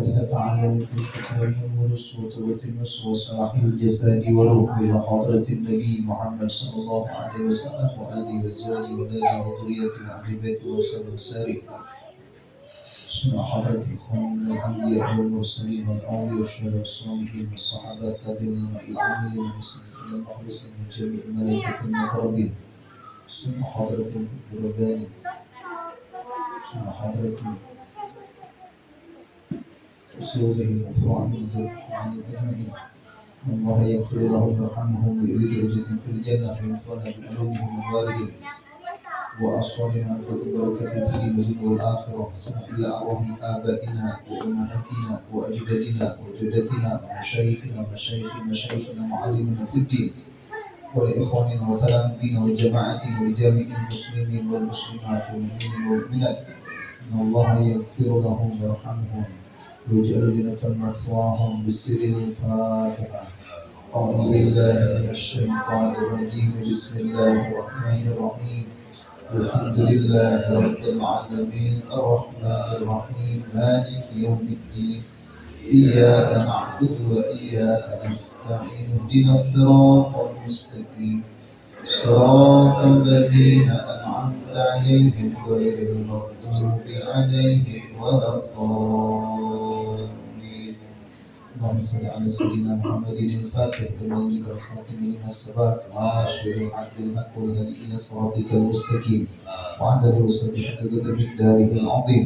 الفاتحة تعالى للفتح والنورس وتوتمس وصلاح الجسد والروح إلى حضرة النبي محمد صلى الله عليه وسلم وآله وأزواجه وذريته وذريته وأهل بيته وسلم ساري إلى حضرة إخواننا الأنبياء والمرسلين والأولياء والشهداء والصالحين والصحابة التابعين إلى العاملين والمسلمين المخلصين من جميع الملائكة المقربين إلى حضرة الرباني إلى حضرة رسوله وفرعهم وذرهم أجمعين الله يغفر لهم ويرحمهم ويؤتي درجة في الجنة وينفعنا بعلومهم وأموالهم وأصوالهم وبركة في الدنيا والآخرة ثم إلى أرواح آبائنا وأمهاتنا وأجدادنا وجدتنا ومشايخنا مشايخنا معلمنا في الدين ولإخواننا وتلامذنا وجماعتنا وجميع المسلمين والمسلمات والمؤمنين والمؤمنات إن الله يغفر لهم ويرحمهم ويجعل جنة مثواهم بسر الفاتحة. أعوذ بالله من الشيطان الرجيم بسم الله الرحمن الرحيم الحمد لله رب العالمين الرحمن الرحيم مالك يوم الدين إياك نعبد وإياك نستعين اهدنا الصراط المستقيم صراط الذين أنعمت عليهم غير المغضوب عليهم ولا الضالين. اللهم صل على سيدنا محمد الفاتح لما أغلق الخاتم لما سبق ناصر الحق بالحق والهادي إلى صراطك المستقيم وعلى آله وصحبه حق قدر مقداره العظيم.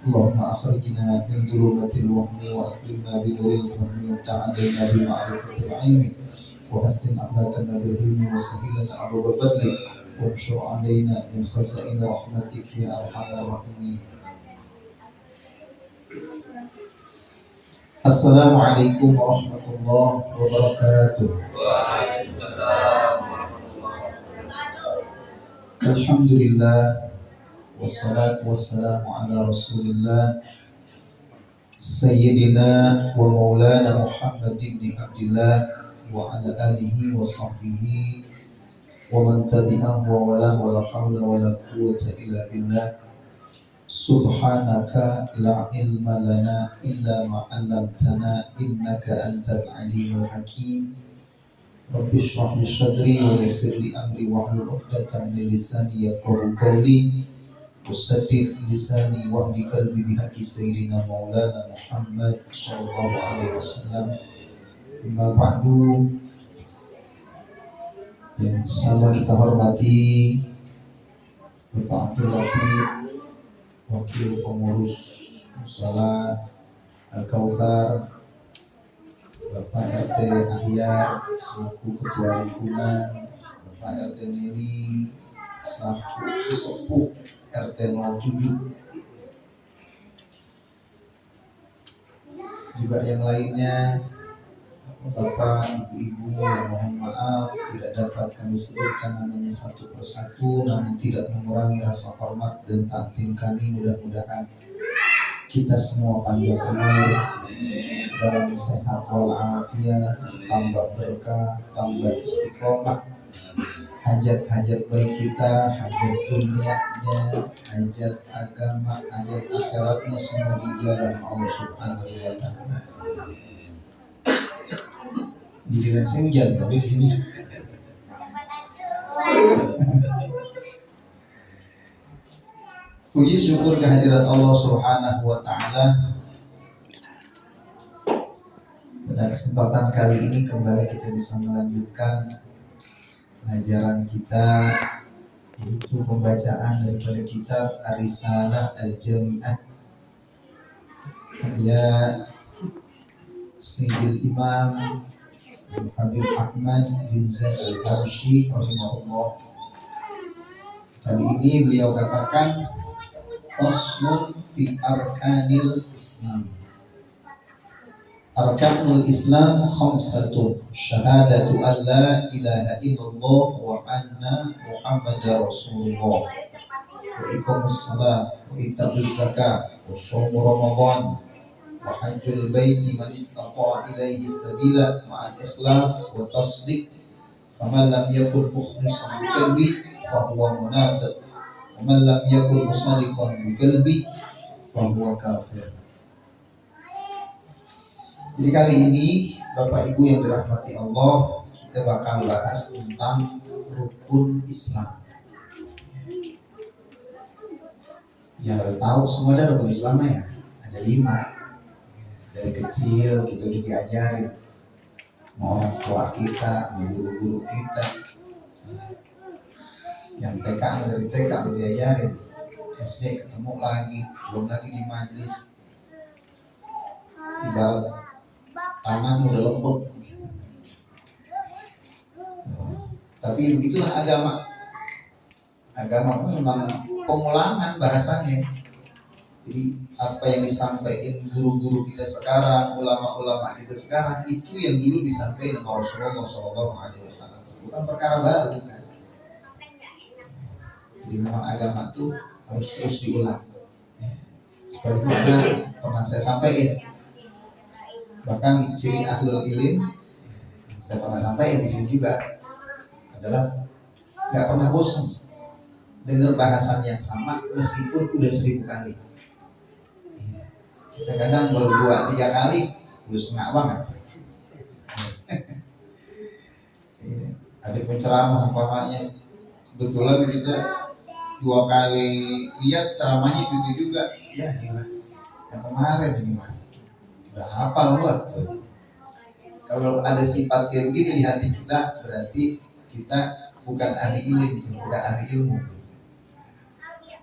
اللهم أخرجنا من ظلمات الوهم وأكرمنا بنور الفهم وافتح علينا بمعرفة العلم وحسن أخلاقنا بالعلم وسهل لنا أبواب فضلك وانشر علينا من خزائن رحمتك يا أرحم الراحمين. Assalamualaikum warahmatullahi wabarakatuh. Alhamdulillah wassalatu wassalamu ala rasulillah Sayyidina wa maulana Muhammad ibn Abdillah wa ala alihi wa sahbihi wa man tabi'ahu wa wala wa la hawla wa la quwwata illa billah. Subhanaka la ilma lana illa ma 'allamtana innaka antal alimul hakim. Rabbi shrah li sadri wa yassir li amri wahlul 'uqdatam min lisani yafqahu qawli wasaddid lisani wahdi qalbi bihaqqi sayyidina maulana Muhammad sallallahu alaihi wasallam. Amma ba'du, yang sama kita hormati Bapak Abdul Latif, Wakil Pengurus Musala Al-Kautsar, Bapak RT Ahyar selaku Ketua Lingkungan, Bapak RT Neri selaku Sesepuh RT 07, juga yang lainnya, Bapak, Ibu-ibu yang mohon maaf tidak dapat kami sebutkan namanya satu persatu, namun tidak mengurangi rasa hormat dan takdim kami. Mudah-mudahan kita semua panjang umur, dalam sehat walafiat, tambah berkah, tambah istiqomah. Hajat-hajat baik kita, hajat dunianya, hajat agama, hajat akhiratnya semua dijalan Allah Subhanahu wa Ta'ala. Giliran saya hujan di sini. Puji syukur kehadirat Allah Subhanahu wa Ta'ala. Pada kesempatan kali ini kembali kita bisa melanjutkan pelajaran kita, yaitu pembacaan daripada kitab Ar-Risalah Al-Jami'ah karya Sayyidil Imam Habib Ahmad bin Zaid Al-Harshi rahimahullah. Kali ini beliau katakan faslun fi arkanil Islam. Arkanul Islam khamsatun, syahadatu an la ilaha illallah wa anna Muhammadar Rasulullah, wa iqamus shalah wa ita'uz zakah wa shaum Ramadan wa hajjul baiti man istata'a ilaihi sabila ma'al ikhlas wa tasdiq, faman lam yakun mukhlishan bi qalbi fa huwa munafiq wa man lam yakun musaddiqan bi qalbi fa huwa kafir. Jadi kali ini Bapak Ibu yang dirahmati Allah, kita bakal bahas tentang rukun Islam. Ya tahu semua ada rukun Islam ya, ada 5. Dari kecil kita udah diajarin, mau orang tua kita, mau guru-guru kita. Yang TK dari TK udah diajarin, SD ketemu lagi, belum lagi di majelis. Ibarat tanah udah lembut. Tapi begitulah agama. Agama memang pengulangan bahasanya. Jadi apa yang disampaikan guru-guru kita sekarang, ulama-ulama kita sekarang, itu yang dulu disampaikan oleh Rasulullah SAW. Bukan perkara baru kan. Jadi memang agama itu harus terus diulang. Seperti itu pernah saya sampaikan. Bahkan ciri ahlul ilm, saya pernah sampaikan di sini juga, adalah nggak pernah bosan dengar bahasan yang sama meskipun udah 1000 kali. Kita kadang baru 2-3 kali udah sengak banget. Ada penceramah umpamanya, kebetulan kita 2 kali lihat ceramahnya itu juga, ya gila, yang kemarin ini mah udah hafal buat tuh. Kalau ada sifat kayak begitu di hati kita, berarti kita bukan ahli ilmu, bukan ahli ilmu.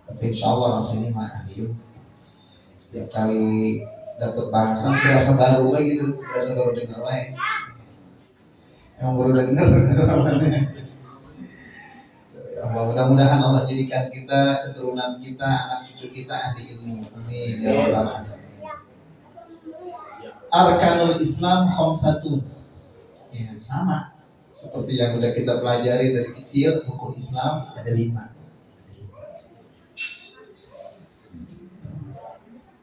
Tapi insya Allah orang sini mah ahli ilmu. Setiap kali dapat bahasan berasa baru gitu, berasa baru dengar baik. Yang baru dengar mudah-mudahan Allah jadikan kita, keturunan kita, anak cucu kita ahli ilmu. Amin ya rabbal alamin. Arkanul Islam khamsatun. Ya, sama seperti yang udah kita pelajari dari kecil, rukun Islam ada 5.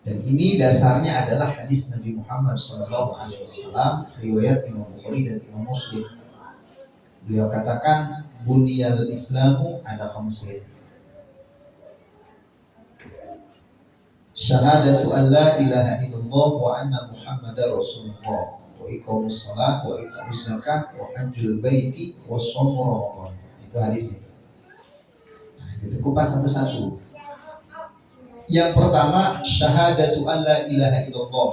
Dan ini dasarnya adalah hadis Nabi Muhammad SAW, riwayat Imam Bukhari dan Imam Muslim. Beliau katakan, Bunyal Islamu ala khamsin. Syahadatu an la ilaha illallah wa anna Muhammadar Rasulullah, wa iqamus shalah wa ita'uz zakah wa hajjul baiti wa shaum Ramadan. Itu hadisnya. Nah, kita kupas satu-satu. Yang pertama, syahadatu an la ilaha illallah,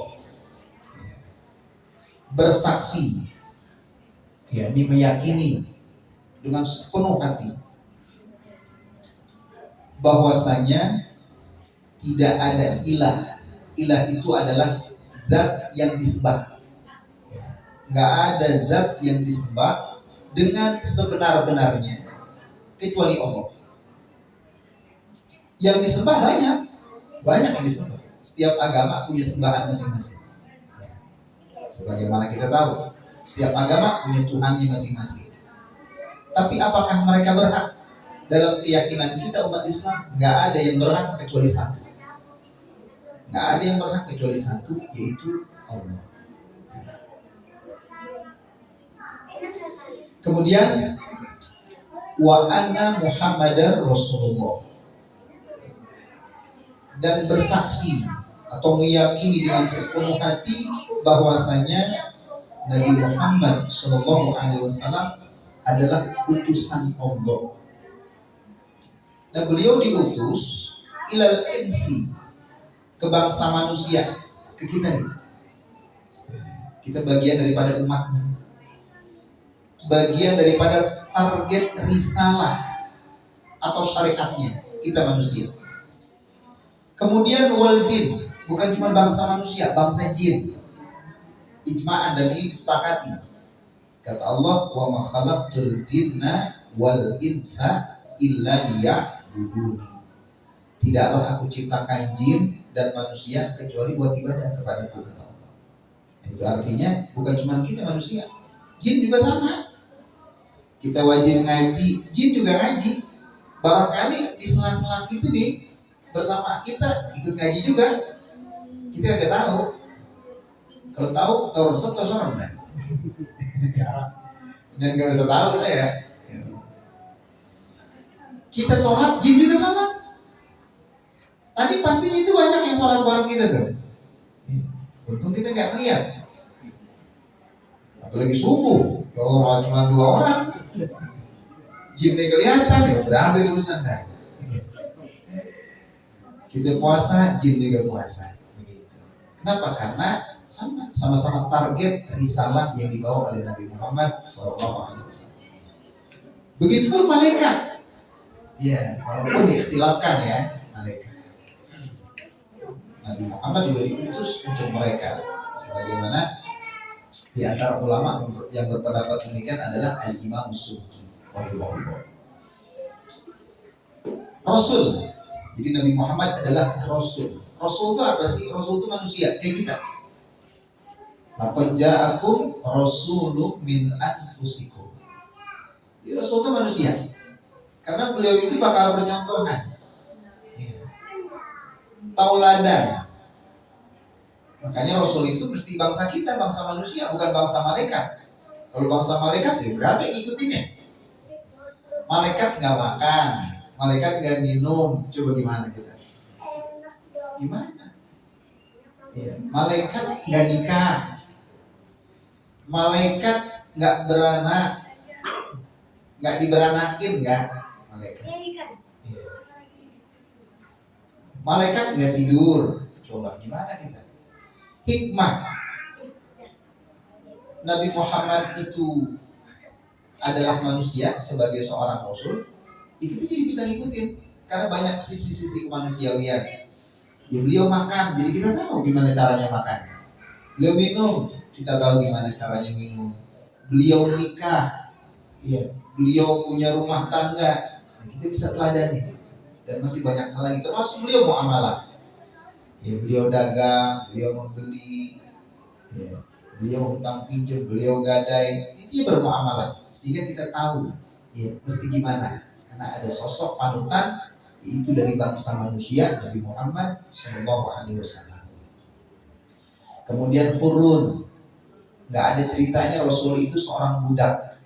bersaksi, yakni meyakini dengan sepenuh hati bahwasanya tidak ada ilah. Ilah itu adalah zat yang disembah. Nggak ada zat yang disembah dengan sebenar-benarnya kecuali Allah. Yang disembah banyak yang disembah. Setiap agama punya sembahan masing-masing. Sebagaimana kita tahu, setiap agama punya Tuhannya masing-masing. Tapi apakah mereka berhak? Dalam keyakinan kita umat Islam, nggak ada yang berhak kecuali satu. Nggak ada yang berhak kecuali satu, yaitu Allah. Kemudian, wa anna Muhammadar Rasulullah, dan bersaksi atau meyakini dengan sepenuh hati bahwasanya Nabi Muhammad SAW adalah utusan Allah. Dan beliau diutus ilal insi, ke bangsa manusia, ke kita nih. Kita bagian daripada umatnya, bagian daripada target risalah atau syariatnya, kita manusia. Kemudian wal jin, bukan cuma bangsa manusia, bangsa jin. Ijma'an, dan ini disepakati. Kata Allah, wa ma khalaqtul jinna wal insa illa liya'buduni. Tidaklah aku ciptakan jin dan manusia kecuali buat ibadah kepada Aku, kata Allah. Itu artinya bukan cuma kita manusia, jin juga sama. Kita wajib ngaji, jin juga ngaji. Barangkali di sela-sela itu nih bersama kita ikut ngaji juga, kita nggak tahu. Kalau tahu resep atau serem kan? Dan nggak bisa tahu lah ya. Kita sholat, jin juga sholat. Tadi pasti itu banyak yang sholat bareng kita tuh. Untung kita nggak lihat. apalagi subuh, ya orang cuma 2 orang, jinnya kelihatan, ya berapa urusan dah. Kita puasa, jin juga puasa. Begitu. Kenapa? Karena sama-sama target risalah yang dibawa oleh Nabi Muhammad SAW. Begitu pun malaikat. Ya, walaupun diikhtilafkan ya malaikat. Nabi Muhammad juga diutus untuk mereka. Sebagaimana di antara ulama yang berpendapat demikian adalah Al-Imam Subki. Rasul. Jadi Nabi Muhammad adalah Rasul. Rasul itu apa sih? Rasul itu manusia, kayak kita. Laqad ja'akum rasulun min anfusikum. Jadi Rasul itu manusia. Karena beliau itu bakal bercontohan. Tauladan. Makanya Rasul itu mesti bangsa kita, bangsa manusia, bukan bangsa malaikat. Kalau bangsa malaikat, ya berapa yang ngikutinnya? Malaikat nggak makan, malaikat nggak minum, coba gimana kita? Gimana? Ya, malaikat nggak nikah, malaikat nggak beranak, nggak diberanakin nggak? Malaikat. Ya. Malaikat nggak tidur, coba gimana kita? Hikmah Nabi Muhammad itu adalah manusia sebagai seorang rasul, itu jadi bisa ngikutin karena banyak sisi-sisi kemanusiawian. Ya, beliau makan, jadi kita tahu gimana caranya makan. Beliau minum, kita tahu gimana caranya minum. Beliau nikah, ya, beliau punya rumah tangga, nah, kita bisa teladani. Dan masih banyak hal lagi, termasuk beliau muamalah. Ya, beliau dagang, beliau membeli, ya, beliau hutang pinjam, beliau gadai, itu bermuamalah. Sehingga kita tahu, ya, mesti gimana. Karena ada sosok panutan, itu dari bangsa manusia, Nabi Muhammad SAW. Kemudian Qurun, nggak ada ceritanya Rasul itu seorang budak.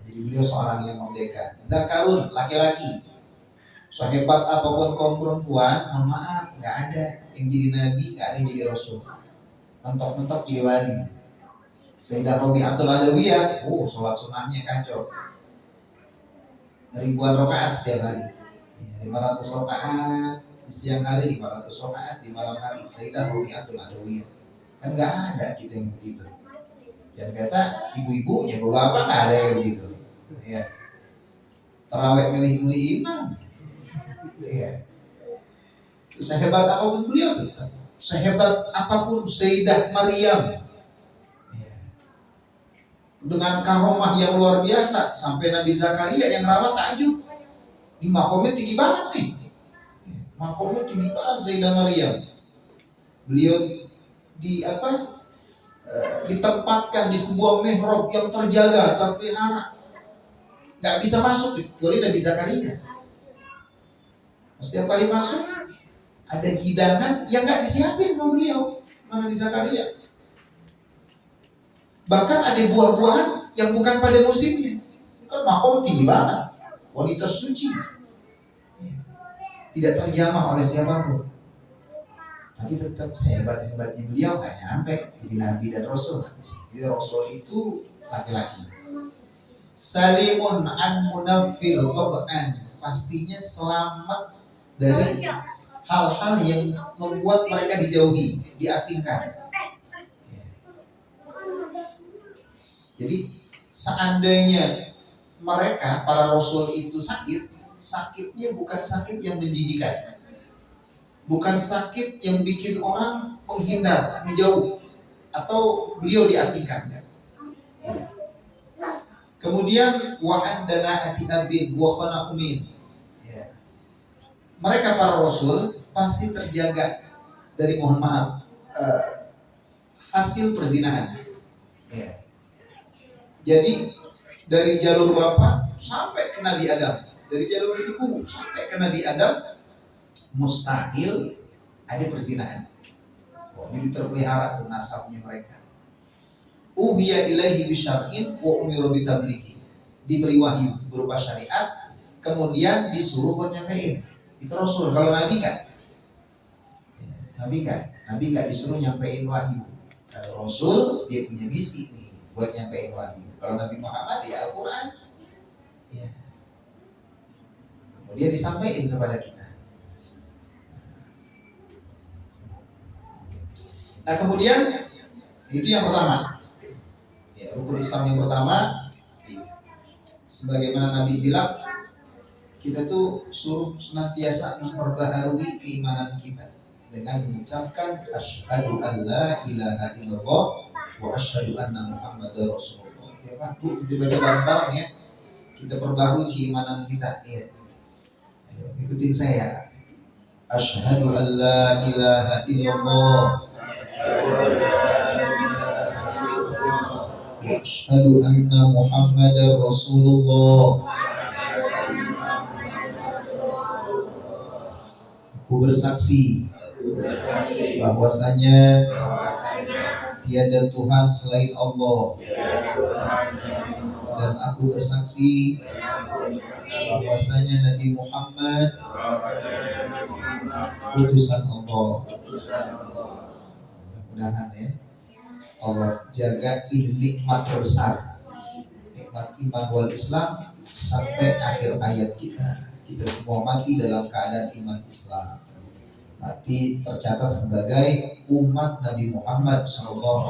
Jadi beliau seorang yang merdeka. Zakarun, laki-laki. Sehebat apapun kaum perempuan, mohon maaf, nggak ada yang jadi nabi, nggak ada yang jadi rasul. Mentok-mentok jadi wali. Sayyidah Rabi'atul Adawiyah, sholat sunnahnya kacau. Ribuan rakaat setiap hari. 500 rakaat di siang hari, 500 rakaat di malam hari. Sayyidah Rabi'atul Adawiyah. Kan nggak ada kita yang begitu. Jangan kata ibu-ibunya, bapak nggak ada yang begitu. Ya. Tarawih milih-milih imam. Ya. Sehebat apapun beliau tetap, sehebat apapun Sayyidah Maryam, ya, dengan karomah yang luar biasa, sampai Nabi Zakaria yang rawat takjub, di makomnya tinggi banget nih, makomnya tinggi banget Sayyidah Maryam. Beliau ditempatkan di sebuah mihrab yang terjaga, terpelihara, nggak bisa masuk kecuali Nabi Zakaria. Setiap kali masuk ada hidangan yang nggak disiapin sama beliau, mana Nabi Zakaria. Bahkan ada buah-buahan yang bukan pada musimnya. Ini kan makom tinggi banget, wanita suci, tidak terjamah oleh siapapun. Tapi tetap sehebat-hebatnya beliau nggak nyampe jadi Nabi dan Rasul. Jadi Rasul itu laki-laki. Salimun an munafir tab'an, pastinya selamat dari hal-hal yang membuat mereka dijauhi, diasingkan. Jadi seandainya mereka, para rasul itu sakit, sakitnya bukan sakit yang menjijikan, bukan sakit yang bikin orang menghindar, menjauh, atau beliau diasingkan. Kemudian wa'andana atibin wa khana umin. Mereka para rasul pasti terjaga dari, mohon maaf, hasil perzinahan. Ya. Jadi dari jalur bapak sampai ke Nabi Adam, dari jalur ibu sampai ke Nabi Adam, mustahil ada perzinahan. Jadi terpelihara tuh nasabnya mereka. Uhiya ilaihi bisyar'in wa umiru bitablighi. Diberi wahyu berupa syariat, kemudian disuruh buat nyampein. Itu Rasul. Kalau Nabi enggak. Nabi enggak disuruh nyampein wahyu. Kalau Rasul dia punya misi nih. buat nyampein wahyu. Kalau Nabi Muhammad ya Al-Quran, ya. Kemudian disampaikan kepada kita. Nah kemudian itu yang pertama, ya, rukun Islam yang pertama, ya. Sebagaimana Nabi bilang, kita tuh suruh senantiasa memperbaharui keimanan kita dengan mengucapkan asyhadu an la ilaha illallah wa asyhadu anna muhammadar rasulullah. Ya Pak, Bu, kita baca bareng-bareng ya. Kita perbaharui keimanan kita. Ya. Ayo, ikutin saya. Asyhadu an la ilaha illallah wa asyhadu anna muhammadar rasulullah. Aku bersaksi bahwasanya tiada Tuhan selain Allah, dan aku bersaksi bahwasanya Nabi Muhammad utusan Allah. Mudah-mudahan ya Allah jaga ini nikmat besar, nikmat iman wal Islam sampai akhir hayat kita. Kita semua mati dalam keadaan iman Islam, mati tercatat sebagai umat Nabi Muhammad SAW.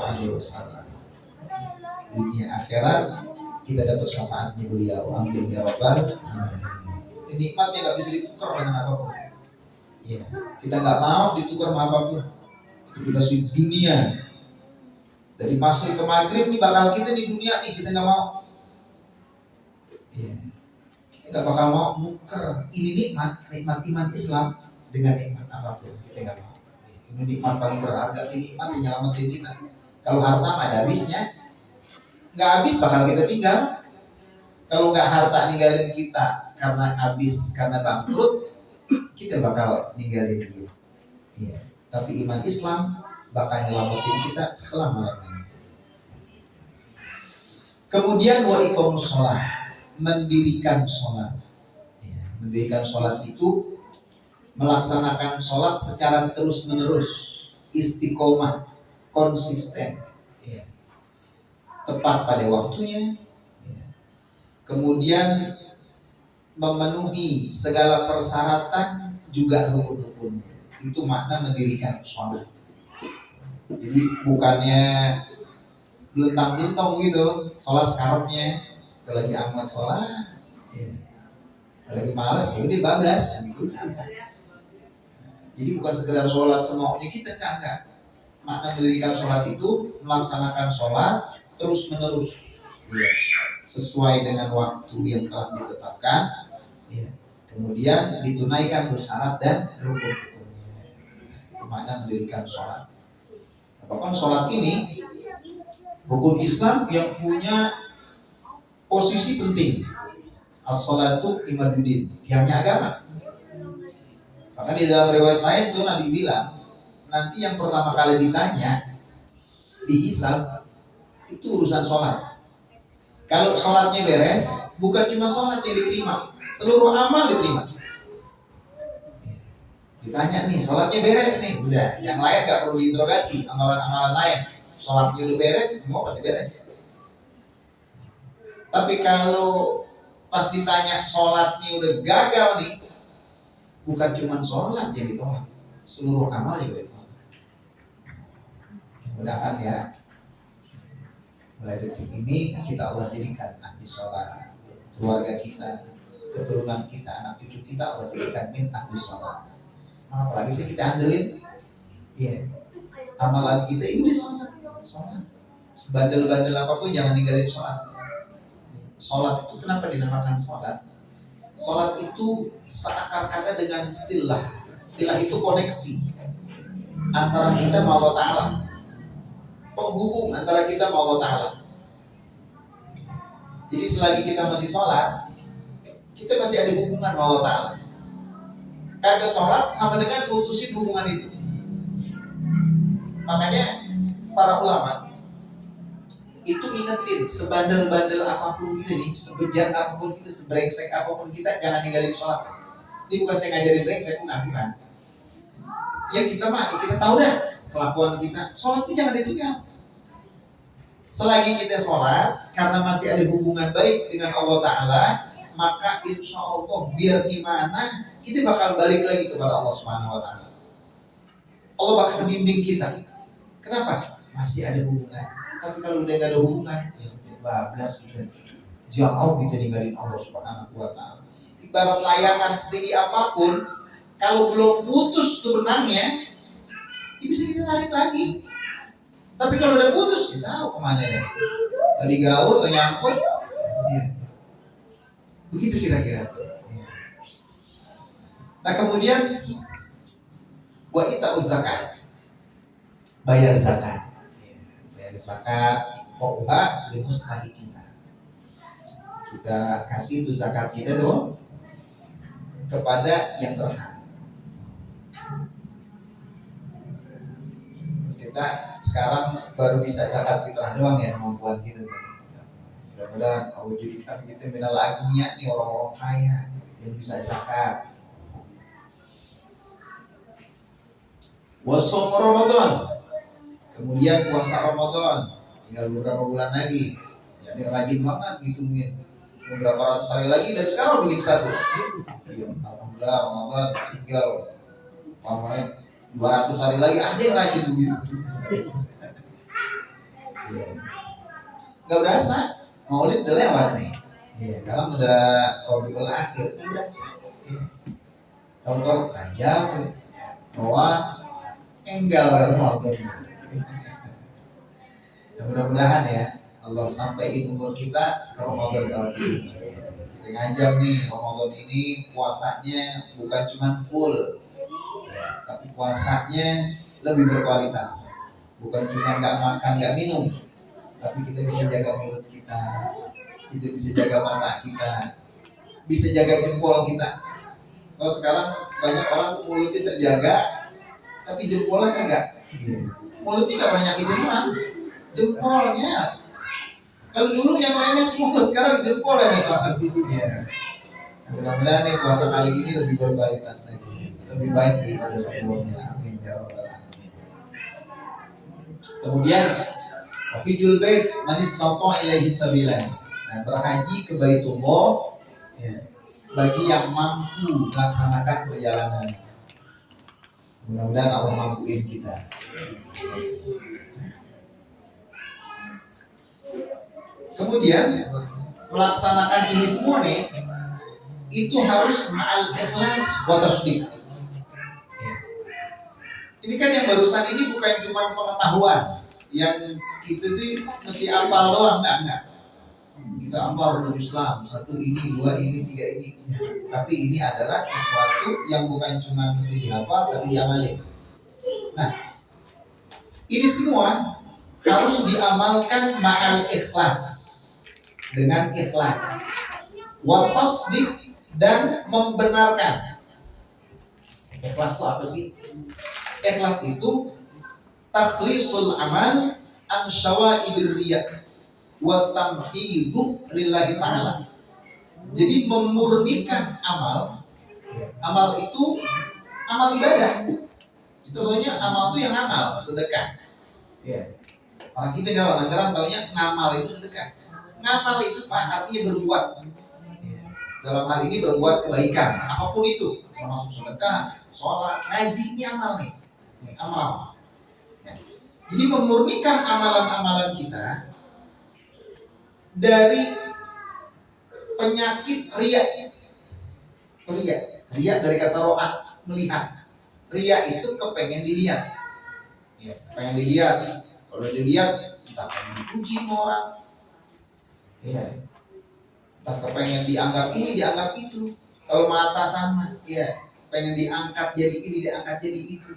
Dunia akhirat kita dapat syafaatnya beliau. Amin ya rabbal alamin. Ini nikmatnya nggak bisa ditukar dengan apapun. Ya, kita nggak mau ditukar sama apapun. Kita dikasih dunia. Dari masuk ke maghrib nih bakal kita di dunia nih, kita nggak mau. Ya. Gak bakal mau nuker ini nikmat iman Islam dengan nikmat apapun, kita gak mau. Ini nikmat paling berharga, ini nikmat yang nyelamatin kita. Kalau harta ada habisnya, nggak habis bakal kita tinggal. Kalau nggak harta ninggalin kita karena habis, karena bangkrut, kita bakal ninggalin dia. Iya. Tapi iman Islam bakal nyelamatin kita selama-lamanya. Kemudian wa iqamus shalah, mendirikan sholat. Ya, mendirikan sholat itu melaksanakan sholat secara terus-menerus, istiqomah, konsisten, ya. Tepat pada waktunya, ya. Kemudian memenuhi segala persyaratan juga rukun-rukunnya. Itu makna mendirikan sholat. Jadi bukannya belentang-belentong gitu, sholat sekarangnya. Kalau lagi amat sholat, ya. Kalau lagi malas, ya udah bablas, gitu enggak. Jadi bukan sekedar sholat semaunya kita, enggak. Makna mendirikan sholat itu melaksanakan sholat terus menerus, ya. Sesuai dengan waktu yang telah ditetapkan, ya. Kemudian ditunaikan bersyarat dan rukun-rukunnya. Itu makna mendirikan sholat. Bahkan sholat ini rukun Islam yang punya posisi penting. As-sholatu imaduddin, tiangnya agama. Bahkan di dalam riwayat lain itu Nabi bilang, nanti yang pertama kali ditanya dihisab itu urusan sholat. Kalau sholatnya beres, bukan cuma sholat yang diterima, seluruh amal diterima. Ditanya nih, sholatnya beres nih, udah, yang lain gak perlu diinterogasi, amalan-amalan lain. Sholatnya udah beres, semua pasti beres. Tapi kalau pas ditanya sholatnya udah gagal nih, bukan cuma sholat yang ditolak, seluruh amal juga ditolak. Mudah-mudahan ya, mulai detik ini kita Allah jadikan ahli sholat, keluarga kita, keturunan kita, anak cucu kita Allah jadikan min ahli sholat. Apalagi sih kita andelin, ya, amalan kita ini udah sholat. Sebandel-bandel apapun jangan ninggalin sholat. Sholat itu kenapa dinamakan sholat? Sholat itu seakar kata dengan silah. Silah itu koneksi antara kita sama Allah Ta'ala, penghubung antara kita sama Allah Ta'ala. Jadi selagi kita masih sholat, kita masih ada hubungan sama Allah Ta'ala. Kagak sholat sama dengan putusin hubungan itu. Makanya para ulama itu ingetin, sebandel-bandel apapun kita nih, sebejat apapun kita, sebrengsek apapun kita, jangan ninggalin sholat. Ini bukan saya ngajarin brengsek, bukan. Ya kita mah, kita tahu dah kelakuan kita. Sholat itu jangan ditinggal. Selagi kita sholat, karena masih ada hubungan baik dengan Allah Ta'ala, maka insya Allah biar gimana kita bakal balik lagi kepada Allah Subhanahu Wa Ta'ala. Allah bakal bimbing kita. Kenapa? Masih ada hubungan. Tapi kalau udah gak ada hubungan, ya udah bablas kita. Jauh kita ninggalin Allah Subhanahu Wa Ta'ala. Ibarat layangan setinggi apapun, kalau belum putus tuh benangnya, ya bisa kita tarik lagi. Tapi kalau udah putus, kita tahu kemana ya. Tadi gaul atau nyangkut, ya. Begitu kira-kira. Ya. Nah kemudian, wa ita'uz zakat, bayar zakat. Bayar zakat, to'ba, limusnahitina. Kita kasih itu zakat kita tuh kepada yang berhak. Kita sekarang baru bisa zakat fitrah doang ya kemampuan kita tuh. Mudah-mudahan Allah jadikan kita minal agniya nih, orang-orang kaya yang bisa zakat. Wasom Ramadan, kemudian puasa Ramadan tinggal beberapa bulan lagi. Ya ini rajin banget ngitungin beberapa ratus hari lagi dari sekarang bikin satu. Ya, alhamdulillah Ramadan tinggal pamit 200 hari lagi ada yang rajin begitu. Ya. Gak berasa Maulid udah lewat nih. Ya, sekarang udah Rabiul Akhir, gak berasa. Ya. Tahu-tahu Rajab, Noah, enggal Ramadan. Ya, mudah-mudahan ya Allah sampaikan umur kita ke Ramadan tahun ini. Kita ngajak nih Ramadan ini puasanya bukan cuma full, ya, tapi puasanya lebih berkualitas. Bukan cuma nggak makan nggak minum, tapi kita bisa jaga mulut kita bisa jaga mata kita, bisa jaga jempol kita. So sekarang banyak orang mulutnya terjaga, tapi jempolnya enggak. Mulutnya nggak pernah nyakitin orang, jempolnya. Kalau dulu yang lemes mulut, sekarang jempol lemes banget. Iya. Mudah-mudahan nih puasa kali ini lebih berkualitas lagi, lebih baik daripada sebelumnya. Amin ya rabbal alamin. Kemudian hijul bait man istata ilaihi sabila. Nah, berhaji ke Baitullah ya, bagi yang mampu melaksanakan perjalanan. Mudah-mudahan Allah mampuin kita. Kemudian melaksanakan ini semua nih itu harus ma'al ikhlas wa tasdiq. Ini kan yang barusan ini bukan cuma pengetahuan yang kita tuh mesti hafal doang, enggak. Kita hafal rukun Islam, 1 ini, 2 ini, 3 ini. Tapi ini adalah sesuatu yang bukan cuma mesti dihafal tapi diamalin. Nah, ini semua harus diamalkan ma'al ikhlas, dengan ikhlas, wa tasdiq, dan membenarkan. Ikhlas itu apa sih? Ikhlas itu takhlisul amal an syawaidir riya wa tamhidu lillahi ta'ala. Jadi memurnikan amal. Amal itu amal ibadah. Contohnya amal itu yang amal, sedekah. Ya. Orang kita kadang-kadang taunya ngamal itu sedekah. Ngamal itu Pak artinya berbuat. Dalam hal ini berbuat kebaikan, apapun itu, termasuk sedekah, sholat, ngaji, ini amal nih. Amal. Ya. Jadi memurnikan amalan-amalan kita dari penyakit riya. Riya dari kata ro'at, melihat. Riya itu kepengen dilihat. Ya, pengen dilihat. Kalau dilihat, entah pengen dipuji sama orang. Ya. Entah kepengen dianggap ini, dianggap itu. Kalau mata sama, ya pengen diangkat jadi ini, diangkat jadi itu.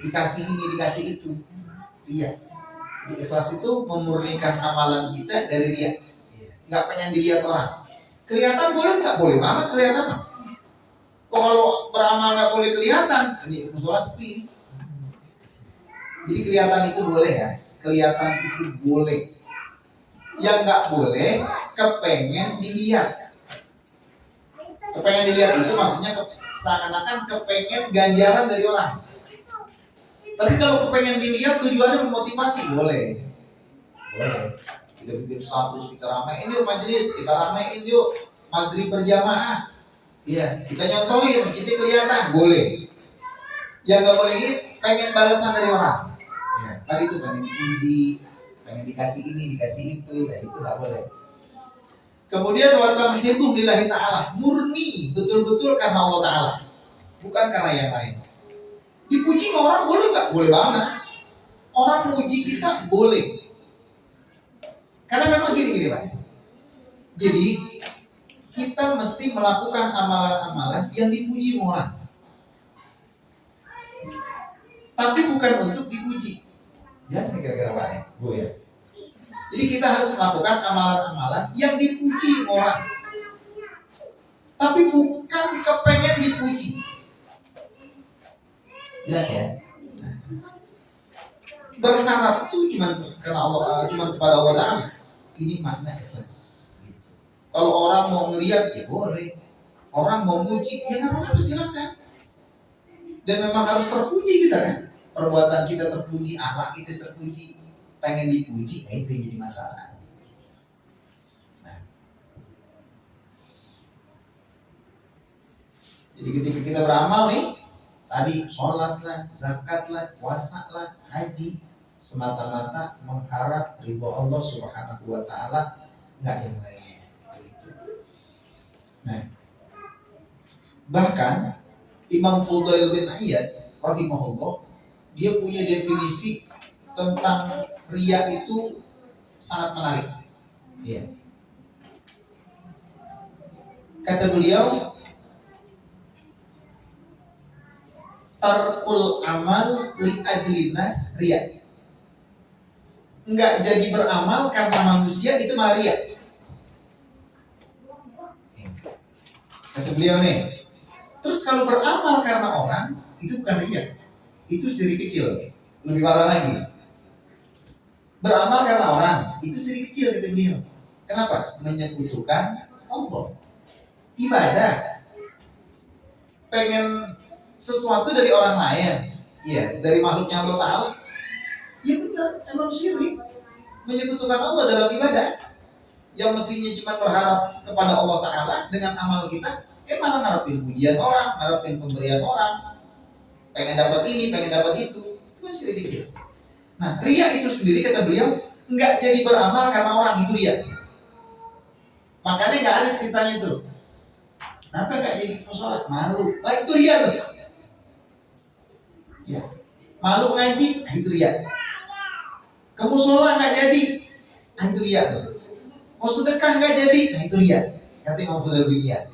Dikasih ini, dikasih itu. Iya. Di ikhlas itu memurnikan amalan kita dari riya. Nggak pengen dilihat orang. Kelihatan boleh nggak? Boleh banget kelihatan. Kalau beramal nggak boleh kelihatan, ini musola sepi. Jadi kelihatan itu boleh ya. Kelihatan itu boleh. Yang nggak boleh kepengen dilihat. Kepengen dilihat itu maksudnya seakan-akan kepengen ganjaran dari orang. Tapi kalau kepengen dilihat tujuannya memotivasi boleh. boleh. Kita bikin status, kita ramein yuk majelis, kita ramein yuk maghrib berjamaah. Iya, kita nyontohin, kita kelihatan, boleh. Yang nggak boleh ini pengen balasan dari orang. Ya, tadi itu pengen dipuji, pengen dikasih ini, dikasih itu, nah itu nggak boleh. Kemudian wa tamhidu lillahi ta'ala, murni betul-betul karena Allah Ta'ala, bukan karena yang lain. Dipuji sama orang boleh nggak? Boleh banget. Orang muji kita boleh. Karena memang gini Pak. Jadi kita mesti melakukan amalan-amalan yang dipuji orang. Tapi bukan untuk dipuji. Ya, kira-kira Pak ya, Bu ya. Jadi kita harus melakukan amalan-amalan yang dipuji orang. Tapi bukan kepengen dipuji. Jelas ya? Berharap itu cuma karena Allah, cuma kepada Allah Ta'ala. Ini makna ikhlas. Kalau orang mau ngelihat ya boleh. Orang mau muji ya nggak apa-apa, silakan. Dan memang harus terpuji kita kan. Perbuatan kita terpuji, akhlak kita terpuji. Pengen dipuji, ya itu jadi masalah. Nah. Jadi ketika kita beramal nih, tadi sholat lah, zakat lah, puasa lah, haji, semata-mata mengharap ridho Allah Subhanahu wa Ta'ala, nggak yang lainnya. Nah, bahkan Imam Fudail bin Iyad rahimahullah, dia punya definisi tentang riya itu sangat menarik. Iya. Kata beliau, tarkul amal li ajli nas riya. Enggak jadi beramal karena manusia itu malah riya. Kata beliau nih. Terus kalau beramal karena orang itu bukan riya. Itu syirik kecil. Lebih parah lagi. Beramal karena orang itu syirik kecil kata beliau. Kenapa? Menyekutukan Allah. Ibadah. Pengen sesuatu dari orang lain, iya, dari makhluknya Allah Ta'ala, ya benar, emang syirik. Menyekutukan Allah dalam ibadah, yang mestinya cuma berharap kepada Allah Ta'ala dengan amal kita, malah ngarepin pujian orang, ngarepin pemberian orang, pengen dapat ini, pengen dapat itu kan syirik kecil. Nah, riya itu sendiri kata beliau nggak jadi beramal karena orang, itu riya. Makanya nggak ada ceritanya tuh. Kenapa nggak jadi sholat? Malu. Nah itu riya tuh. Ya. Malu ngaji, nah itu riya. Kamu sholat nggak jadi, nah itu riya tuh. Mau sedekah nggak jadi, nah itu riya. Kata Imam Fudail bin Iyad.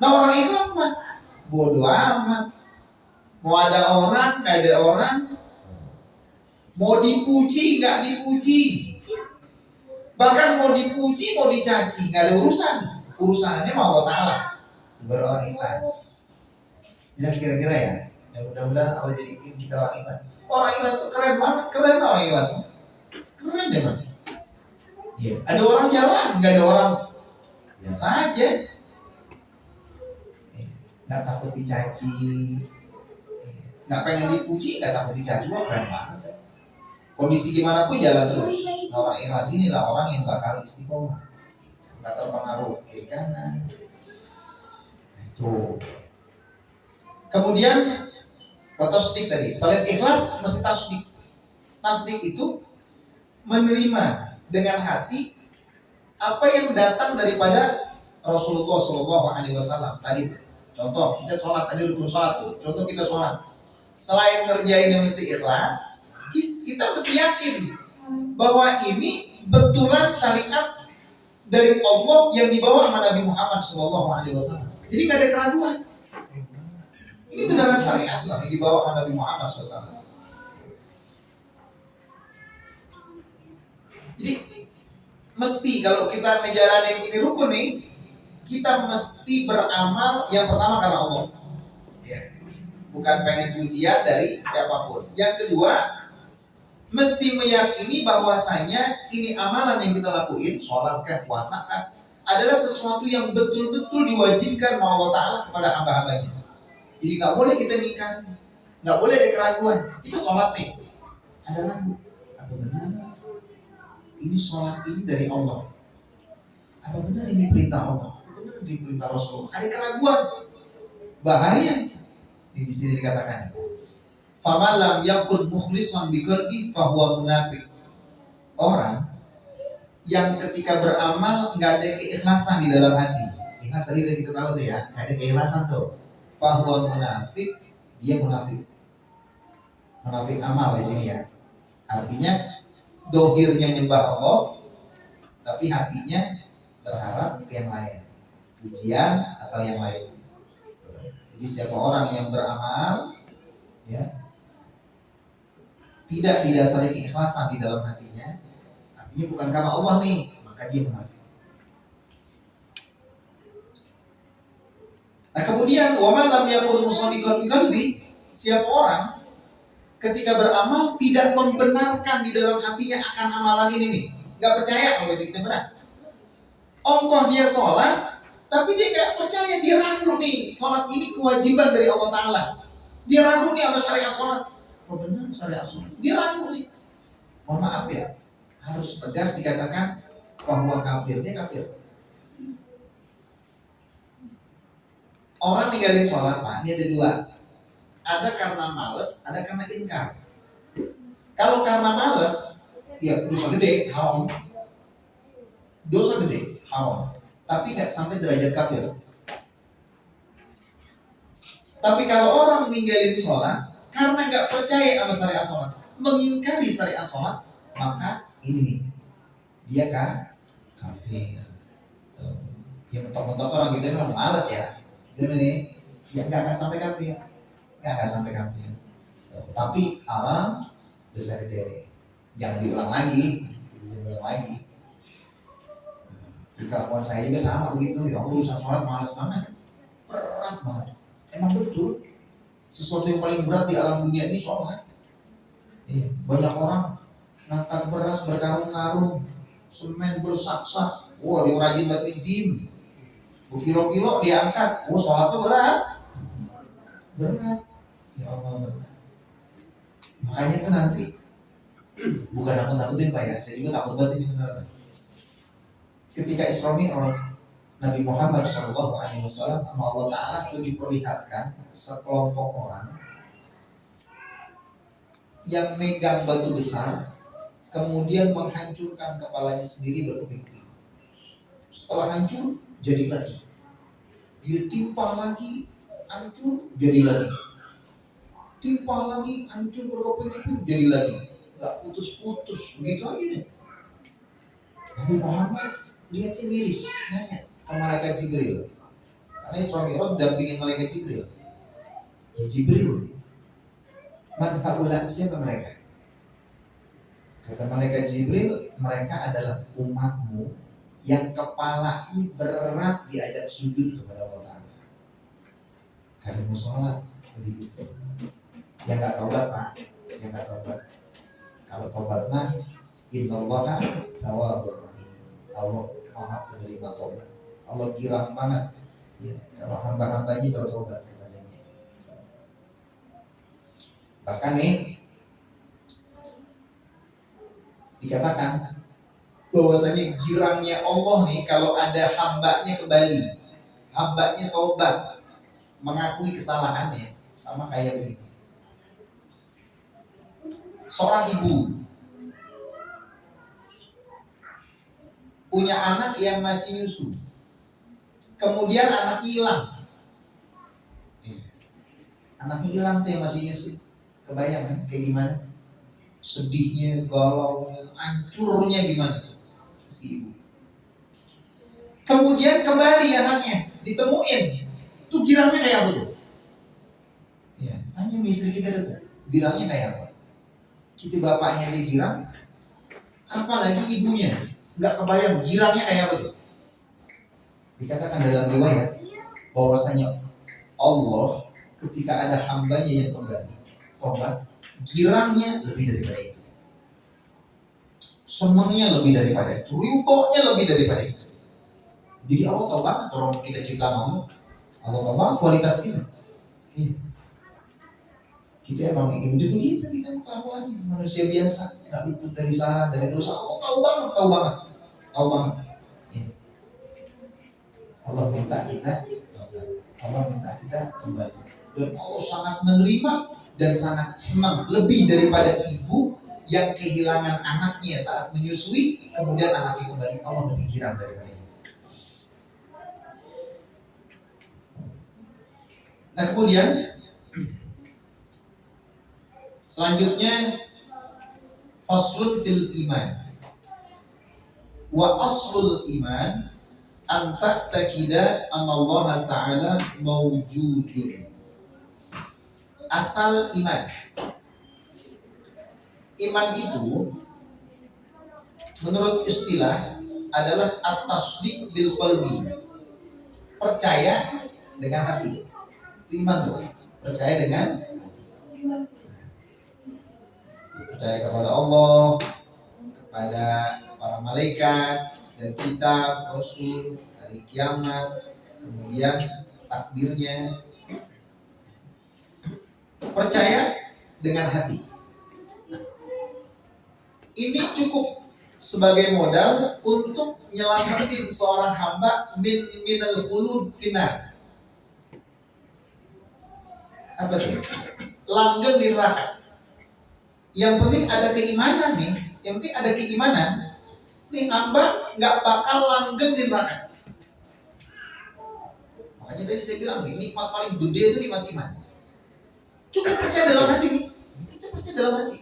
Nah orang ikhlas mah bodoh amat. Mau ada orang, nggak ada orang. Mau dipuji, nggak dipuji. Bahkan mau dipuji, mau dicaci, nggak ada urusan. Urusannya mau Allah Ta'ala. Berorang ikhlas. Jelas kira-kira ya. Ya mudah-mudahan Allah jadikan kita orang ikhlas. Orang ikhlas itu keren banget, keren orang ikhlas. Keren deh Bang. Iya. Ada orang jalan, nggak ada orang biasa aja. Nggak takut dicaci, nggak pengen dipuji, nggak takut dicaci. Wah keren banget. Kondisi gimana pun jalan terus. Nah, orang ikhlas inilah orang yang bakal istiqomah, nggak terpengaruh kiri kanan. Itu. Kemudian tasdik tadi, selain ikhlas mesti tasdik. Tasdik itu menerima dengan hati apa yang datang daripada Rasulullah SAW tadi. Contoh kita sholat, tadi rukun sholat tuh. Contoh kita sholat, selain ngerjain yang mesti ikhlas, kita mesti yakin bahwa ini betulan syariat dari Allah yang dibawa sama Nabi Muhammad SAW. Jadi nggak ada keraguan. Ini beneran syariat yang dibawa sama Nabi Muhammad SAW. Jadi mesti kalau kita ngejalanin ini rukun nih, kita mesti beramal yang pertama karena Allah. Ya. Bukan pengen pujian dari siapapun. Yang kedua, mesti meyakini bahwasanya ini amalan yang kita lakuin, sholat kah, puasa kah, adalah sesuatu yang betul-betul diwajibkan oleh Allah Ta'ala kepada hamba-hambanya. Jadi nggak boleh kita nikah, nggak boleh ada keraguan. Kita sholat nih, ada ragu, apa benar? ini sholat ini dari Allah, apa benar ini perintah Allah, apa benar ini perintah Rasulullah, ada keraguan, bahaya. Di sini dikatakan, famalam yakun mukhlisan biqalbi fahuwa munafiq. Orang yang ketika beramal nggak ada keikhlasan di dalam hati, ikhlas tadi udah kita tahu tuh ya, nggak ada keikhlasan tuh, fahuwa munafik, dia munafik, munafik amal di sini ya. Artinya dohirnya nyembah Allah, tapi hatinya berharap ke yang lain, pujian atau yang lain. Jadi siapa orang yang beramal ya tidak didasari keikhlasan di dalam hatinya, artinya bukan karena Allah nih, maka dia munafik. Nah kemudian wa man lam yakun musaddiqan biqalbi, siapa orang ketika beramal tidak membenarkan di dalam hatinya akan amalan ini nih, nggak percaya kalau kita benar. Ongkoh dia sholat, tapi dia nggak percaya, dia ragu nih, sholat ini kewajiban dari Allah Ta'ala. Dia ragu nih sama syariat sholat. Oh benar syariat sholat, dia ragu nih. Mohon maaf ya, harus tegas dikatakan bahwa kafir, dia kafir. Orang ninggalin sholat Pak, ini ada dua. Ada karena males, ada karena ingkar. Kalau karena males, ya dosa gede, haram. Dosa gede, haram. Tapi nggak sampai derajat kafir. Tapi kalau orang ninggalin sholat karena nggak percaya sama syariat sholat, mengingkari syariat sholat, maka ini nih, dia kan kafir. Ya mentok-mentok orang kita memang malas ya. Jadi ini, ya nggak akan sampai kafir, nggak akan sampai kafir. Tapi haram, dosa gede. Jangan diulang lagi, diulang lagi. Kelakuan saya juga sama begitu. Ya Allah, urusan sholat malas banget, berat banget. Emang betul, sesuatu yang paling berat di alam dunia ini sholat. Banyak orang ngangkat beras berkarung-karung, semen bersak-sak. Wah, dia rajin banget gym, berkilo-kilo dia angkat. Oh, sholat tuh berat. Ya Allah, berat. Makanya tuh nanti, bukan aku takutin Pak ya, saya juga takut banget ini beneran. Ketika Isra Mi'raj, Nabi Muhammad SAW sama Allah Ta'ala itu diperlihatkan sekelompok orang yang megang batu besar, kemudian menghancurkan kepalanya sendiri berkeping-keping. Setelah hancur, jadi lagi. Dia timpa lagi, hancur, jadi lagi. Timpa lagi, hancur berkeping-keping, jadi lagi. Gak putus-putus, begitu aja deh. Nabi Muhammad lihatnya miris, nanya ke malaikat Jibril. Karena Isra Mi'raj dampingin malaikat Jibril. Ya Jibril, man haula, siapa mereka? Kata malaikat Jibril, mereka adalah umatmu yang kepalanya berat diajak sujud kepada Allah Ta'ala. Karena mau sholat begitu. Yang nggak taubat Pak, yang nggak taubat. Kalau taubat mah, innallaha tawwabur rahim. Allah Maha penerima taubat. Allah girang banget ya, kalau hamba-hambanya bertobat kepadanya. Bahkan nih dikatakan bahwasanya girangnya Allah nih kalau ada hambanya kembali, hambanya taubat, mengakui kesalahannya, sama kayak begini. Seorang ibu punya anak yang masih nyusu, kemudian anaknya hilang. Anaknya hilang tuh yang masih nyusu, kebayang kan kayak gimana? Sedihnya, galaunya, hancurnya gimana tuh si ibu. Kemudian kembali anaknya, ditemuin, tuh girangnya kayak apa tuh? Ya, tanya istri kita tuh, girangnya kayak apa? Kita bapaknya dia girang, apalagi ibunya. Nggak kebayang girangnya kayak apa tuh. Dikatakan dalam riwayat bahwasanya Allah ketika ada hambanya yang kembali tobat, girangnya lebih daripada itu, senangnya lebih daripada itu, ridhonya lebih daripada itu. Jadi Allah tahu banget orang kita cipta mau, Allah tahu banget kualitas kita. Kita emang ingin begitu kita kelakuan manusia biasa. nggak luput dari salah, dari dosa. Oh, tahu banget, tahu banget, tahu banget. Ya. Allah minta kita, Allah minta kita kembali. Dan Allah sangat menerima dan sangat senang, lebih daripada ibu yang kehilangan anaknya saat menyusui, kemudian anaknya kembali. Allah lebih girang daripada itu. Nah, kemudian selanjutnya faslun fil iman. Wa aslul iman an ta'takida anna Allah Ta'ala mawjudun. Asal iman. Iman itu menurut istilah adalah at-tasdiq bil qalbi. Percaya dengan hati. Itu iman tuh. Percaya dengan hati. Percaya kepada Allah, kepada para malaikat dan kitab, rasul, hari kiamat, kemudian takdirnya. Percaya dengan hati. Ini cukup sebagai modal untuk nyelamatin seorang hamba minal khulud finar. Apa itu? Langgeng di neraka. Yang penting ada keimanan nih. Yang penting ada keimanan. Nih hamba nggak bakal langgeng di neraka. Makanya tadi saya bilang ini nikmat paling gede itu nikmat iman. Cukup percaya dalam hati nih. Kita percaya dalam hati.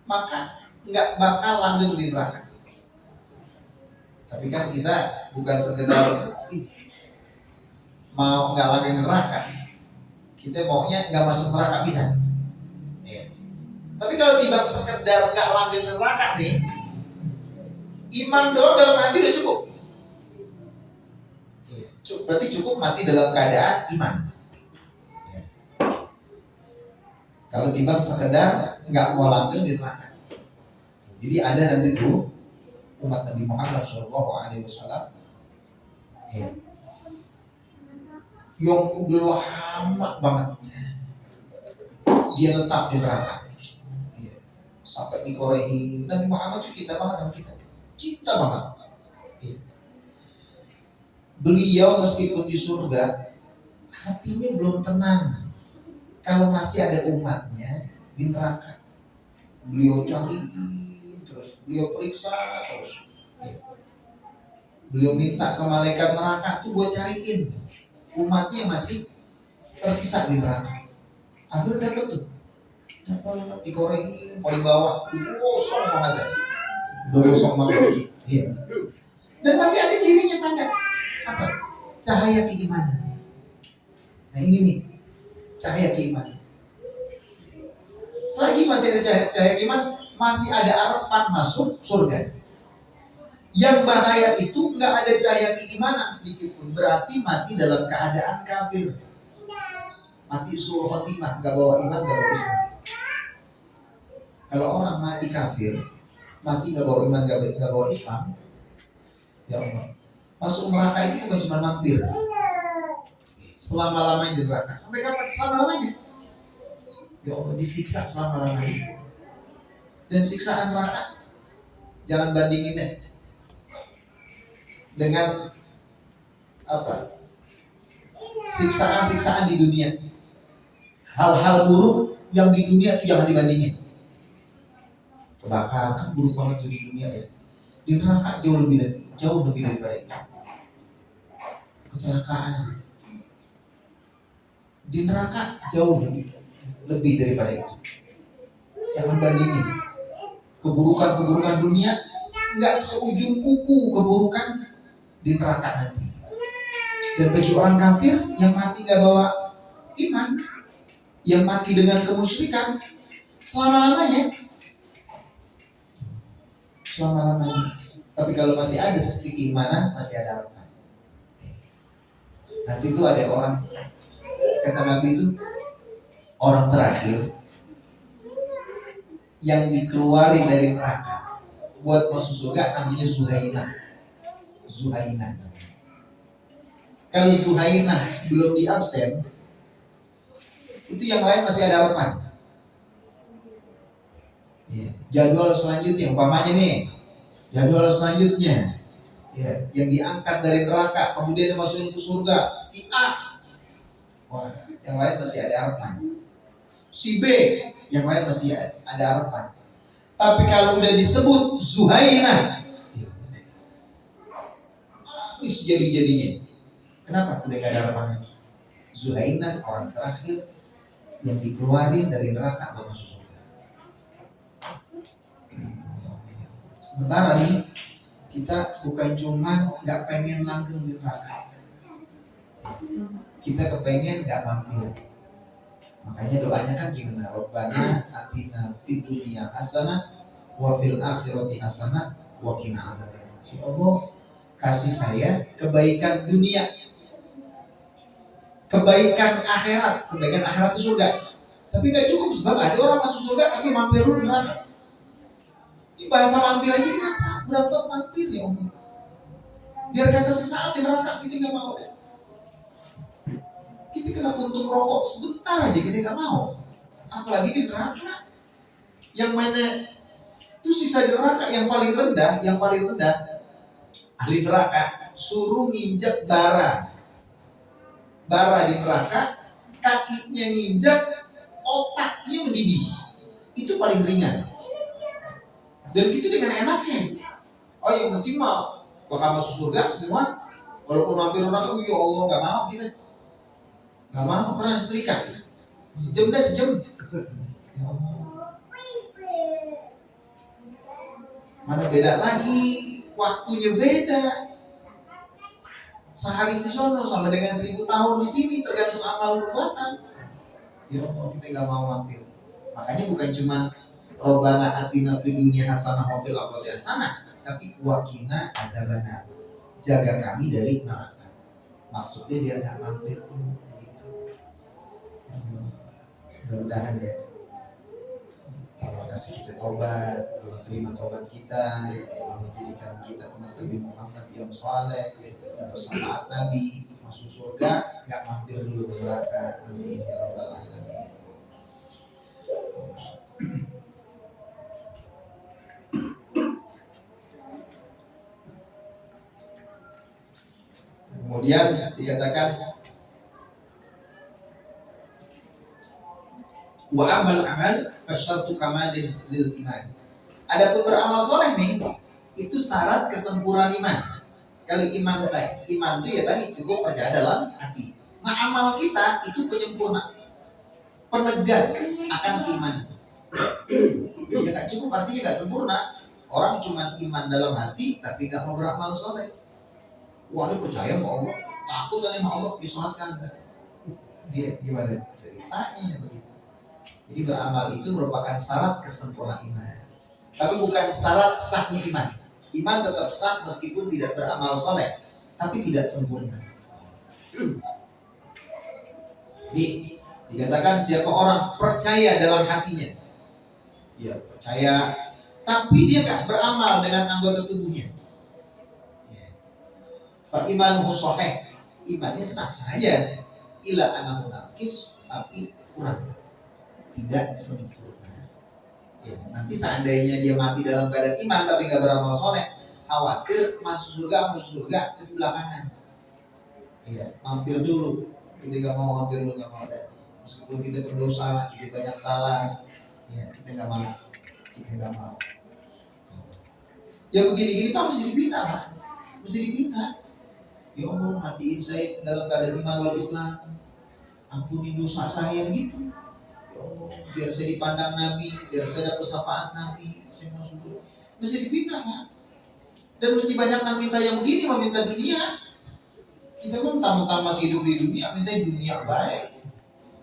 Maka nggak bakal langgeng di neraka. Tapi kan kita bukan sekedar mau nggak langgeng di neraka. Kita maunya nggak masuk neraka bisa. Ya. Tapi kalau tiba sekedar nggak langgeng di neraka nih, iman doang dalam hati udah cukup. Ya. Berarti cukup mati dalam keadaan iman. Kalau timbang sekedar nggak mau langgeng di neraka. Jadi ada nanti tuh umat Nabi Muhammad SAW yang udah lama banget dia tetap di neraka. Sampai dikorehi. Nabi Muhammad itu cinta banget sama kita. Cinta banget. Beliau meskipun di surga, hatinya belum tenang. Kalau masih ada umatnya di neraka, beliau cariin terus, beliau periksa terus. Beliau minta ke malaikat neraka tuh buat cariin umatnya masih tersisa di neraka. Akhirnya dapat tuh, dapat dikorekin, mau dibawa, kosong banget, kosong banget. Iya. Dan masih ada cirinya tanda apa? Cahaya keimanan. Nah ini nih. Cahaya keimanan. Selagi masih ada cahaya keimanan, masih ada harapan masuk surga. Yang bahaya itu nggak ada cahaya keimanan sedikit pun, berarti mati dalam keadaan kafir. Mati suruh khotimah, nggak bawa iman, nggak bawa Islam. Kalau orang mati kafir, mati nggak bawa iman, nggak bawa Islam, ya Allah, masuk neraka itu bukan cuma mampir. Selama-lamanya di neraka. Sampai kapan? Selama-lamanya. Ya Allah, disiksa selama-lamanya. Dan siksaan neraka jangan bandingin deh dengan apa? Siksaan-siksaan di dunia. Hal-hal buruk yang di dunia itu jangan dibandingin. Kebakaran kan buruk banget tuh di dunia ya. Di neraka jauh lebih daripada itu. Kecelakaan di neraka jauh lebih daripada itu. Jangan bandingin. Keburukan dunia nggak seujung kuku keburukan di neraka nanti. Dan bagi orang kafir yang mati nggak bawa iman, yang mati dengan kemusyrikan, selama-lamanya. Tapi kalau masih ada sedikit keimanan, masih ada harapan. Nanti itu ada orang, kata Nabi itu, orang terakhir yang dikeluarin dari neraka buat masuk surga namanya Zuhainah. Kalau Zuhainah belum diabsen, itu yang lain masih ada harapan. Jadwal selanjutnya, umpamanya nih, jadwal selanjutnya, ya, yang diangkat dari neraka kemudian dimasukin ke surga si A, wah, yang lain masih ada harapan. Si B, yang lain masih ada harapan. Tapi kalau udah disebut Zuhaina, habis jadi-jadinya. Kenapa? Udah gak ada harapan lagi. Zuhaina orang terakhir yang dikeluarin dari neraka buat masuk surga. Sementara nih, kita bukan cuman gak pengen langgeng di neraka, kita kepengen gak mampir. Makanya doanya kan gimana? Rabbana atina fid dunya hasanah wa fil akhirati hasanah wa qina adzabannar. Ya Allah, kasih saya kebaikan dunia, kebaikan akhirat. Kebaikan akhirat itu surga. Tapi gak cukup, sebab ada orang masuk surga tapi mampir dulu neraka. Ini bahasa mampir aja berat banget mampir ya Allah. Biar kata sesaat di neraka kita gak mau deh. Kita kena puntung rokok sebentar aja kita gak mau. Apalagi di neraka. Yang mana itu sisa neraka yang paling rendah, ahli neraka suruh nginjak bara di neraka, kakinya nginjak, otaknya mendidih. Itu paling ringan. Dan kita dengan enaknya, oh yang penting mah bakal masuk surga semua, walaupun mampir neraka, ya Allah gak mau kita. Gak mau, pernah serikat sejam. Ya Allah. Mana beda lagi, waktunya beda. Sehari di sono sama dengan 1000 tahun di sini, tergantung amal perbuatan. Ya Allah, kita gak mau mampir. Makanya bukan cuma Rabbana atina fid dunya hasanah wa fil akhirati hasanah, tapi waqina adzabannar. Jaga kami dari neraka. Maksudnya biar gak mampir dulu. Mudah-mudahan ya Allah kasih kita tobat, Allah terima tobat kita, Allah jadikan kita umat Nabi Muhammad yang saleh, bersama Nabi masuk surga, nggak mampir dulu ke neraka. Amin ya rabbal alamin. Kemudian dikatakan wa amal fasyartu kamalin lil iman. Adapun beramal soleh nih, itu syarat kesempurnaan iman. Kalau iman itu ya tadi cukup percaya dalam hati. Nah amal kita itu penyempurna, penegas akan keimanan. Ya gak cukup, artinya gak sempurna. Orang cuma iman dalam hati tapi gak mau beramal soleh. Wah ini percaya sama Allah, takut kan sama Allah, sholat kagak. Dia gimana ceritanya begitu. Jadi beramal itu merupakan syarat kesempurnaan iman. Tapi bukan syarat sahnya iman. Iman tetap sah meskipun tidak beramal soleh, tapi tidak sempurna. Jadi dikatakan siapa orang percaya dalam hatinya, ya percaya, tapi dia gak beramal dengan anggota tubuhnya. Fa imanuhu shahih, imannya sah saja, ila anahu naqis, tapi kurang, tidak sempurna. Ya, nanti seandainya dia mati dalam keadaan iman tapi nggak beramal soleh, khawatir masuk surga tapi belakangan. Iya, mampir dulu. Kita nggak mau mampir dulu, nggak mau ada. Meskipun kita berdosa, kita banyak salah, ya kita nggak mau. Ya begini-gini pak mesti dipinta pak, Ya Allah matiin saya dalam keadaan iman wal Islam, ampuni dosa saya gitu. Ya Allah, biar saya dipandang Nabi, biar saya dapat syafaat Nabi, saya masuk dulu. Mesti dipinta kan? Dan mesti banyakkan minta yang begini, meminta dunia. Kita kan tamu-tamu masih hidup di dunia, minta dunia baik.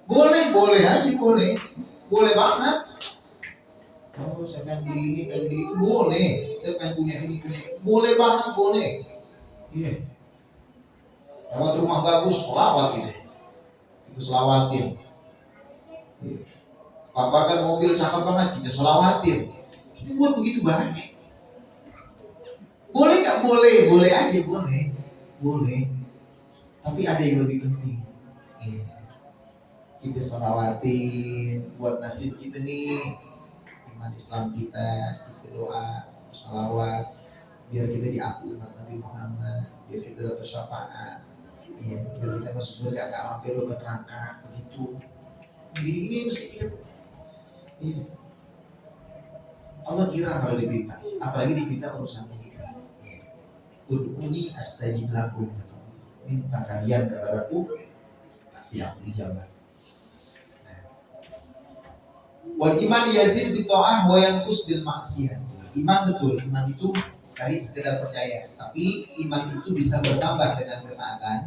Boleh aja, boleh banget. Oh, saya pengen beli ini, pengen beli itu, boleh. Saya pengen punya ini, boleh banget, boleh. Iya. Dapat rumah bagus, selawat gitu. Itu selawatin. Papa kan mobil cakep banget, kita selawatin. Kita buat begitu banyak. Boleh nggak? Boleh aja, boleh. Tapi ada yang lebih penting. Kita selawatin buat nasib kita nih. iman Islam kita doa, salawat, biar kita diampuni Nabi Muhammad, biar kita dapat syafaat, ya, biar kita masuk surga nggak mampir ke neraka begitu. Ini mesti kita, ya. Allah kira kalau dipinta, apalagi dipinta urusan kita. Ud'uni astajib lakum, minta kalian kepadaku pasti aku ijabah. Wal iman yazid bi ta'ah wa yanqus bil maksiyah. Iman betul, iman itu tadi sekedar percaya, tapi iman itu bisa bertambah dengan ketaatan,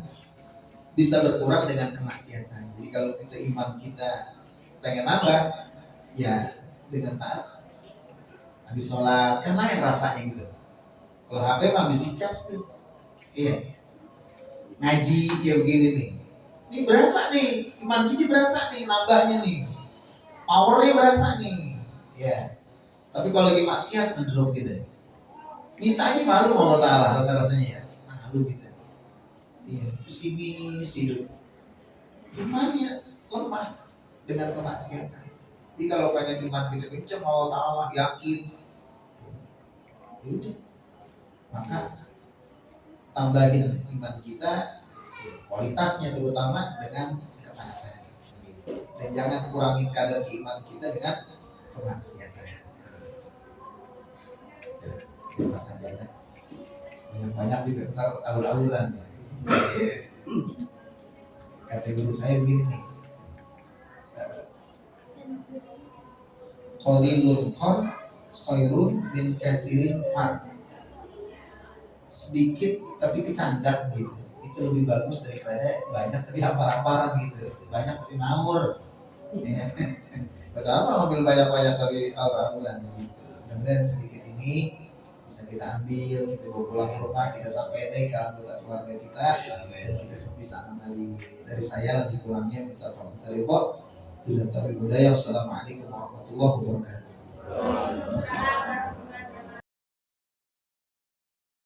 bisa berkurang dengan kemaksiatan. Jadi kalau kita iman kita pengen nambah, ya dengan taat. Habis sholat kan lain rasanya gitu. Kalau HP mah habis dicas tuh, iya. Ngaji kayak begini nih, ini berasa nih, iman kita berasa nih, nambahnya nih, powernya berasa nih, ya. Tapi kalau lagi maksiat ngedrop gitu, mintanya malu mau Allah Ta'ala, rasa-rasanya ya, malu gitu, iya, pesimis hidup, imannya lemah dengan kemaksiatan. Jadi kalau pengen iman kita kenceng Allah Ta'ala, yakin, yaudah, maka tambahin iman kita, kualitasnya terutama dengan ketaatan, dan jangan kurangin kadar iman kita dengan kemaksiatan. Pas aja kan, banyak juga ntar aul-aulan. Kata guru saya begini nih, qalilul qan khairun min katsirin far. Sedikit tapi kecandak gitu, itu lebih bagus daripada banyak tapi hampar-hamparan gitu, banyak tapi ngawur. Betapa mobil banyak-banyak tapi aur-auran gitu. Mudah-mudahan sedikit ini bisa kita ambil, kita bawa pulang ke rumah, kita sampaikan ke anggota keluarga kita, dan kita bisa amali. Dari saya lebih kurangnya minta pamit. Bila taufiq hidayah. Wassalamualaikum warahmatullahi wabarakatuh.